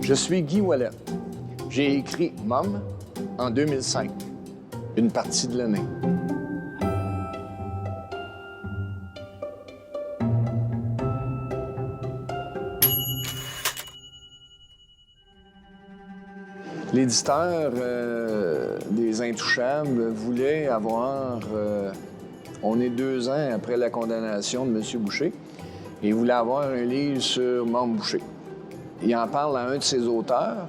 Je suis Guy Ouellet. J'ai écrit Mom en 2005, une partie de l'année. L'éditeur des Intouchables voulait avoir... on est 2 ans après la condamnation de M. Boucher, et il voulait avoir un livre sur Mom Boucher. Il en parle à un de ses auteurs,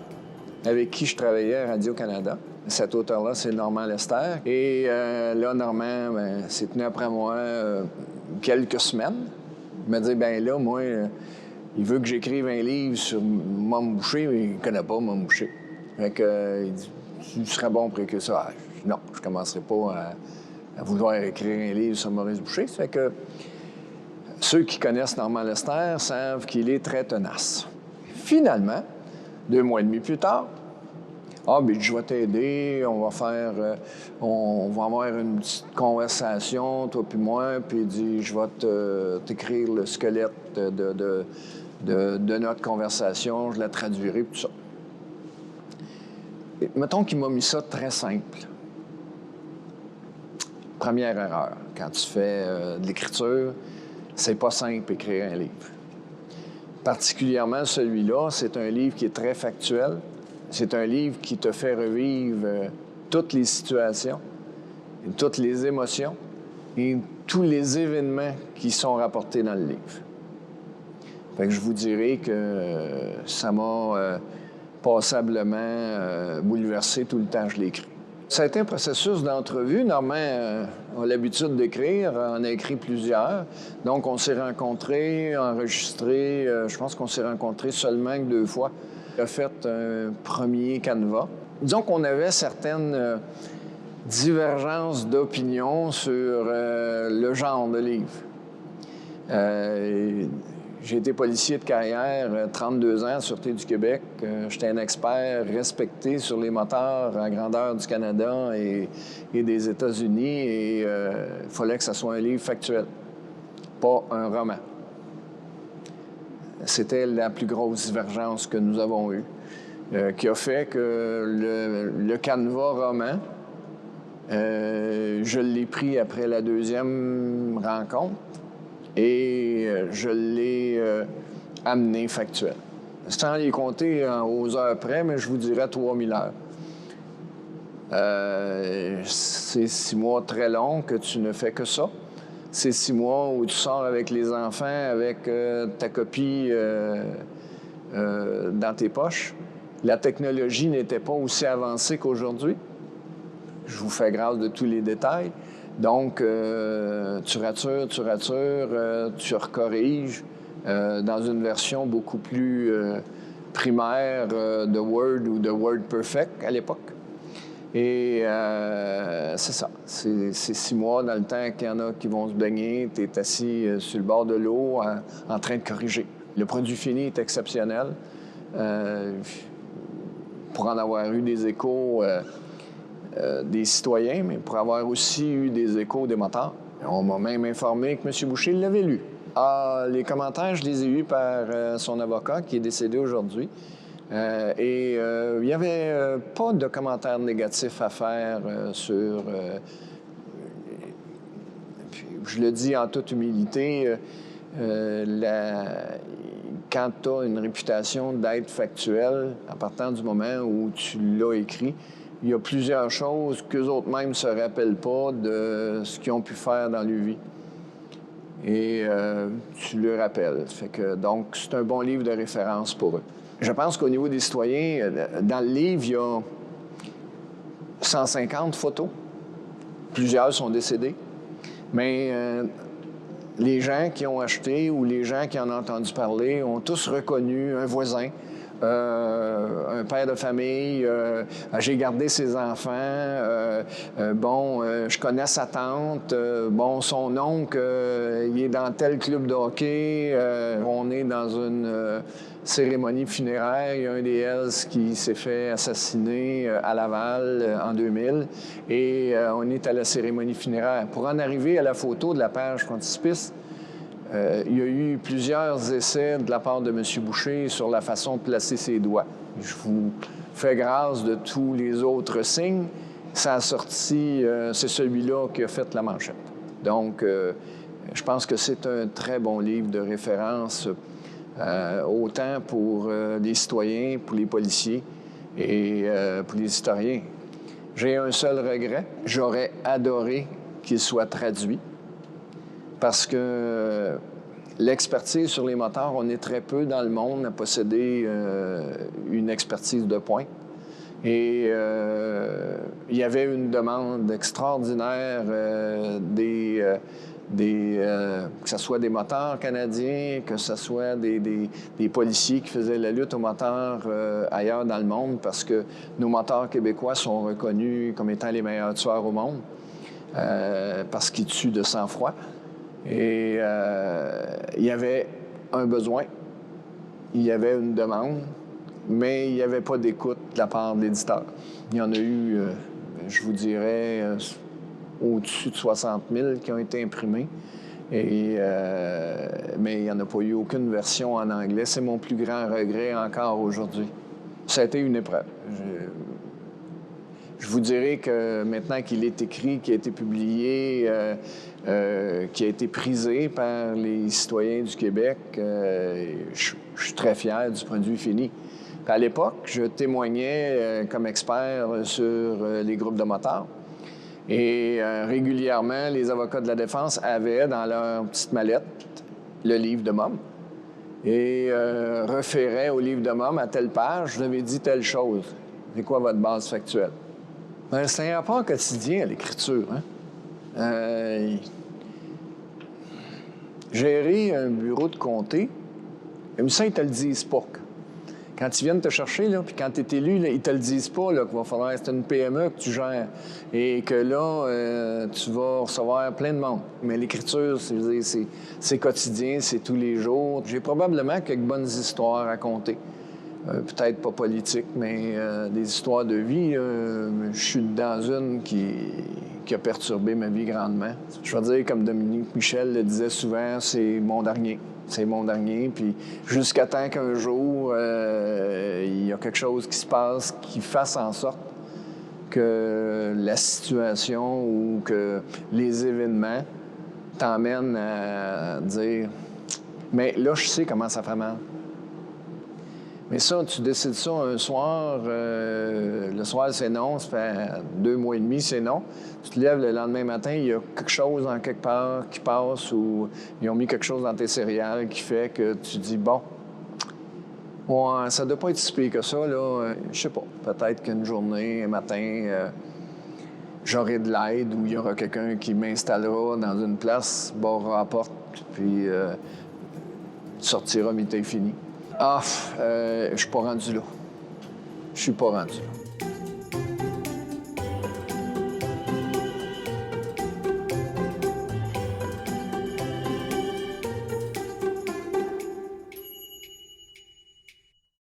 avec qui je travaillais à Radio-Canada. Cet auteur-là, c'est Normand Lester. Et là, Normand s'est tenu après moi quelques semaines. Il m'a dit, ben là, moi, il veut que j'écrive un livre sur Mom Boucher, mais il ne connaît pas Mom Boucher. Fait que, il dit, tu serais bon pour écrire ça. Non, je ne commencerai pas à vouloir écrire un livre sur Maurice Boucher. Ça fait que ceux qui connaissent Normand Lester savent qu'il est très tenace. Finalement, 2 mois et demi plus tard, ben je vais t'aider, on va avoir une petite conversation, toi puis moi, puis il dit, je vais t'écrire le squelette de notre conversation, je la traduirai, tout ça. Et mettons qu'il m'a mis ça très simple. Première erreur, quand tu fais de l'écriture, c'est pas simple écrire un livre. Particulièrement celui-là, c'est un livre qui est très factuel. C'est un livre qui te fait revivre toutes les situations, toutes les émotions et tous les événements qui sont rapportés dans le livre. Fait que je vous dirais que ça m'a passablement bouleversé tout le temps que je l'ai écrit. Ça a été un processus d'entrevue. Normand a l'habitude d'écrire, en a écrit plusieurs. Donc, on s'est rencontrés, enregistrés. Je pense qu'on s'est rencontrés seulement que 2 fois. Il a fait un premier canevas. Disons qu'on avait certaines divergences d'opinion sur le genre de livre. J'ai été policier de carrière, 32 ans, à Sûreté du Québec. J'étais un expert respecté sur les moteurs à grandeur du Canada et des États-Unis. Et il fallait que ça soit un livre factuel, pas un roman. C'était la plus grosse divergence que nous avons eue, qui a fait que le canevas roman, je l'ai pris après la 2e rencontre. Et je l'ai amené factuel. Sans les compter aux heures près, mais je vous dirais 3000 heures. C'est 6 mois très longs que tu ne fais que ça. C'est 6 mois où tu sors avec les enfants, avec ta copie dans tes poches. La technologie n'était pas aussi avancée qu'aujourd'hui. Je vous fais grâce de tous les détails. Donc, tu ratures, tu recorriges dans une version beaucoup plus primaire de Word ou de WordPerfect à l'époque. Et c'est ça. C'est 6 mois dans le temps qu'il y en a qui vont se baigner. Tu es assis sur le bord de l'eau en train de corriger. Le produit fini est exceptionnel. Pour en avoir eu des échos... des citoyens, mais pour avoir aussi eu des échos des motards. On m'a même informé que M. Boucher l'avait lu. Les commentaires, je les ai eus par son avocat, qui est décédé aujourd'hui. Et il n'y avait pas de commentaires négatifs à faire sur... Puis, je le dis en toute humilité, quand tu as une réputation d'être factuel, à partir du moment où tu l'as écrit, il y a plusieurs choses qu'eux autres mêmes ne se rappellent pas de ce qu'ils ont pu faire dans leur vie. Et tu le rappelles. Fait que, donc, c'est un bon livre de référence pour eux. Je pense qu'au niveau des citoyens, dans le livre, il y a 150 photos. Plusieurs sont décédés. Mais les gens qui ont acheté ou les gens qui en ont entendu parler ont tous reconnu un voisin, un père de famille, j'ai gardé ses enfants, je connais sa tante, son oncle, il est dans tel club de hockey, on est dans une cérémonie funéraire, il y a un des Hells qui s'est fait assassiner à Laval en 2000, et on est à la cérémonie funéraire. Pour en arriver à la photo de la page frontispice, Il y a eu plusieurs essais de la part de M. Boucher sur la façon de placer ses doigts. Je vous fais grâce de tous les autres signes. Ça a sorti, c'est celui-là qui a fait la manchette. Donc, je pense que c'est un très bon livre de référence, autant pour les citoyens, pour les policiers et pour les historiens. J'ai un seul regret. J'aurais adoré qu'il soit traduit parce que l'expertise sur les moteurs, on est très peu dans le monde à posséder une expertise de pointe. Et il y avait une demande extraordinaire que ce soit des moteurs canadiens, que ce soit des policiers qui faisaient la lutte aux moteurs ailleurs dans le monde, parce que nos moteurs québécois sont reconnus comme étant les meilleurs tueurs au monde, parce qu'ils tuent de sang-froid. Et il y avait un besoin, il y avait une demande, mais il n'y avait pas d'écoute de la part de l'éditeur. Il y en a eu, je vous dirais, au-dessus de 60 000 qui ont été imprimés, mais il n'y en a pas eu aucune version en anglais. C'est mon plus grand regret encore aujourd'hui. Ça a été une épreuve. Je vous dirais que maintenant qu'il est écrit, qu'il a été publié, qui a été prisé par les citoyens du Québec, je suis très fier du produit fini. À l'époque, je témoignais comme expert sur les groupes de moteurs. Et régulièrement, les avocats de la défense avaient dans leur petite mallette le livre de Mumm et référaient au livre de Mumm à telle page, vous avez dit telle chose. C'est quoi votre base factuelle? Ben, c'est un rapport quotidien à l'écriture. Hein? Gérer un bureau de comté, comme ça, ils ne te le disent pas. Quand ils viennent te chercher, là, puis quand tu es élu, là, ils ne te le disent pas qu'il va falloir, c'est une PME que tu gères et que là, tu vas recevoir plein de monde. Mais l'écriture, c'est quotidien, c'est tous les jours. J'ai probablement quelques bonnes histoires à raconter. Peut-être pas politiques, mais des histoires de vie. Je suis dans une qui a perturbé ma vie grandement. Je veux dire, comme Dominique Michel le disait souvent, c'est mon dernier. C'est mon dernier, puis jusqu'à temps qu'un jour, il y a quelque chose qui se passe qui fasse en sorte que la situation ou que les événements t'emmènent à dire « Mais là, je sais comment ça fait mal. » Mais ça, tu décides ça un soir, le soir, c'est non, ça fait 2 mois et demi, c'est non. Tu te lèves le lendemain matin, il y a quelque chose en quelque part qui passe ou ils ont mis quelque chose dans tes céréales qui fait que tu dis, bon, ouais, ça doit pas être si pire que ça, là. Je sais pas, peut-être qu'une journée, un matin, j'aurai de l'aide ou il y aura quelqu'un qui m'installera dans une place, barrera la porte, puis tu sortiras, mais t'es fini. Je suis pas rendu là. Je suis pas rendu là.